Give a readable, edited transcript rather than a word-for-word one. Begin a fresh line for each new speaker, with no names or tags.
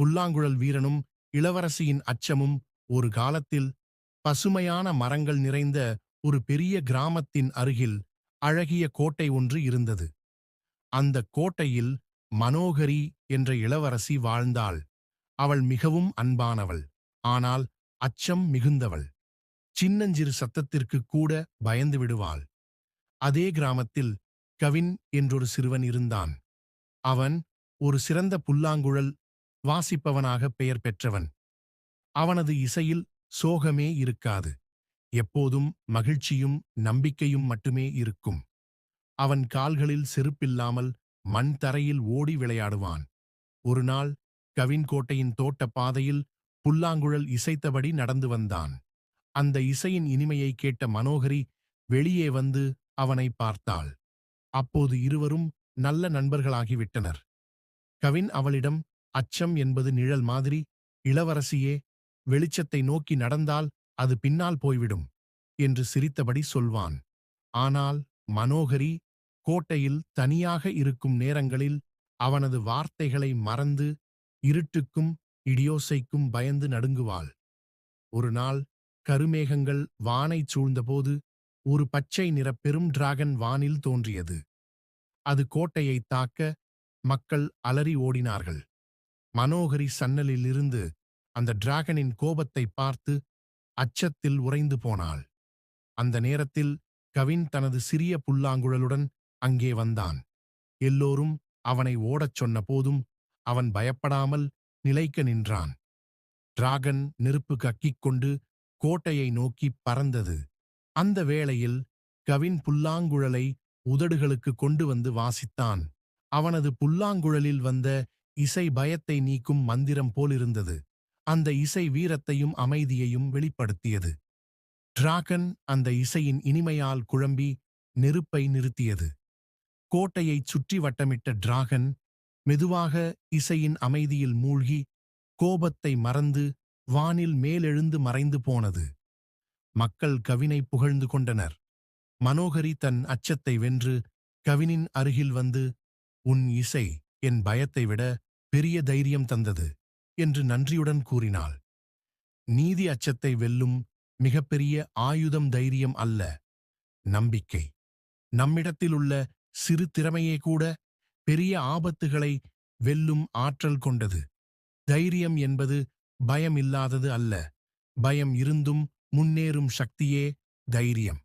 புல்லாங்குழல் வீரனும் இளவரசியின் அச்சமும் ஒரு காலத்தில் பசுமையான மரங்கள் நிறைந்த ஒரு பெரிய கிராமத்தின் அருகில் அழகிய கோட்டை ஒன்று இருந்தது. அந்த கோட்டையில் மனோகரி என்ற இளவரசி வாழ்ந்தாள். அவள் மிகவும் அன்பானவள், ஆனால் அச்சம் மிகுந்தவள். சின்னஞ்சிறு சத்தத்திற்கு கூட பயந்து விடுவாள். அதே கிராமத்தில் கவின் என்றொரு சிறுவன் இருந்தான். அவன் ஒரு சிறந்த புல்லாங்குழல் வாசிப்பவனாக பெயர் பெற்றவன். அவனது இசையில் சோகமே இருக்காது. எப்போதும் மகிழ்ச்சியும் நம்பிக்கையும் மட்டுமே இருக்கும். அவன் கால்களில் செருப்பில்லாமல் மண் தரையில் ஓடி விளையாடுவான். ஒருநாள் கவின் கோட்டையின் தோட்ட பாதையில் புல்லாங்குழல் இசைத்தபடி நடந்து வந்தான். அந்த இசையின் இனிமையை கேட்ட மனோகரி வெளியே வந்து அவனை பார்த்தாள். அப்போது இருவரும் நல்ல நண்பர்களாகிவிட்டனர். கவின் அவளிடம், அச்சம் என்பது நிழல் மாதிரி, இளவரசியே, வெளிச்சத்தை நோக்கி நடந்தால் அது பின்னால் போய்விடும் என்று சிரித்தபடி சொல்வான். ஆனால் மனோகரி கோட்டையில் தனியாக இருக்கும் நேரங்களில் அவனது வார்த்தைகளை மறந்து இருட்டுக்கும் இடியோசைக்கும் பயந்து நடுங்குவாள். ஒரு நாள் கருமேகங்கள் வானைச் சூழ்ந்தபோது ஒரு பச்சை நிற பெரும் டிராகன் வானில் தோன்றியது. அது கோட்டையை தாக்க மக்கள் அலறி ஓடினார்கள். மனோகரி சன்னலிலிருந்து அந்த டிராகனின் கோபத்தை பார்த்து அச்சத்தில் உறைந்து போனாள். அந்த நேரத்தில் கவின் தனது சிறிய புல்லாங்குழலுடன் அங்கே வந்தான். எல்லோரும் அவனை ஓடச் சொன்ன போதும் அவன் பயப்படாமல் நிலைக்க நின்றான். டிராகன் நெருப்பு கக்கிக் கொண்டு கோட்டையை நோக்கி பறந்தது. அந்த வேளையில் கவின் புல்லாங்குழலை உதடுகளுக்கு கொண்டு வந்து வாசித்தான். அவனது புல்லாங்குழலில் வந்த இசை பயத்தை நீக்கும் மந்திரம் போலிருந்தது. அந்த இசை வீரத்தையும் அமைதியையும் வெளிப்படுத்தியது. டிராகன் அந்த இசையின் இனிமையால் குழம்பி நெருப்பை நிறுத்தியது. கோட்டையைச் சுற்றி வட்டமிட்ட டிராகன் மெதுவாக இசையின் அமைதியில் மூழ்கி கோபத்தை மறந்து வானில் மேலெழுந்து மறைந்து போனது. மக்கள் கவினை புகழ்ந்து கொண்டனர். மனோகரி தன் அச்சத்தை வென்று கவினின் அருகில் வந்து, உன் இசை என் பயத்தை விட பெரிய தைரியம் தந்தது என்று நன்றியுடன் கூறினாள். நீதி அச்சத்தை வெல்லும் மிகப்பெரிய ஆயுதம் தைரியம் அல்ல, நம்பிக்கை. நம்மிடத்தில் உள்ள சிறு திறமையே கூட பெரிய ஆபத்துகளை வெல்லும் ஆற்றல் கொண்டது. தைரியம் என்பது பயம் இல்லாதது அல்ல, பயம் இருந்தும் முன்னேறும் சக்தியே தைரியம்.